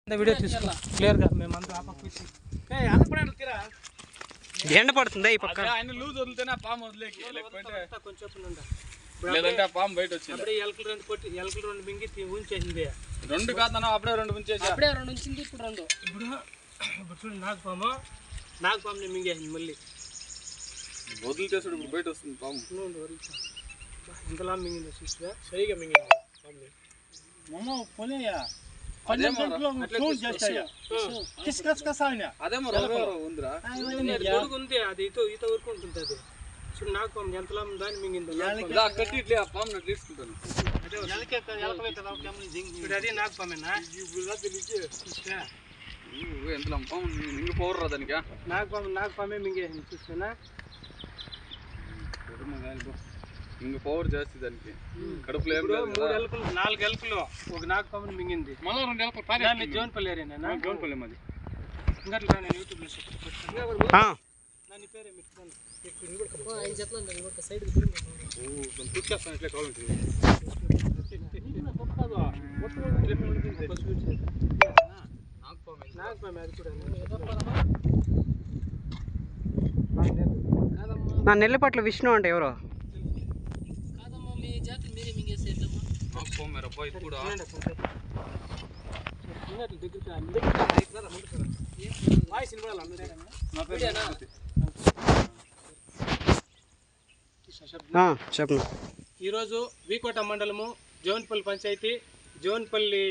Video తీసుకో క్లియర్గా మేమంతా ఎండ పడుతుందా ఈ పక్క ఆయన లూజ్ వదిలితేనే పాము వదిలేకి కొంచెం లేదంటే ఆ పాము బయట వచ్చింది అప్పుడే ఎలకలు రెండు కొట్టి ఎలకలు రెండు మింగి ఉంచేసింది రెండు కాదన్నా అప్పుడే రెండు ఉంచేసి అప్పుడే రెండు ఉంచింది ఇప్పుడు రెండు ఇప్పుడు చూడండి నాగపాముని మింగేసింది మళ్ళీ వదిలితేసాడు ఇప్పుడు బయట వస్తుంది పాము ఇంతలా మింగింది చూస్తే సరిగా మింగింది పాముని అదేమో ఉంది అది ఈత వరకు ఉంటుంది అది చూడు నాగపాము ఎంతలా దాన్ని మింగింది కట్టి ఇట్లే ఆ పాము తీసుకుంటాను అదే నాగపామేనా ఎంత పాము ఇంక పౌడరా దానికి నాగపామే మింగేసింది చూస్తేనా ఇంక పవర్ జాస్తి దానికి కడుపులో 3 ఎలుకలు 4 ఎలుకలు ఒక నాగపాముని మింగింది మళ్ళీ 2 ఎలుకలు జోన్పల్లి ఏరియానా జోన్పల్లి మాది ఇంకా నేను యూట్యూబ్లో దాని పేరే చూసేస్తాను ఇట్లా కావాలంటే నా నెల్లిపట్ల విష్ణు అంటే ఎవరో చెప్పండి. ఈరోజు వీకోట మండలము జోన్పల్లి పంచాయతీ జోన్పల్లి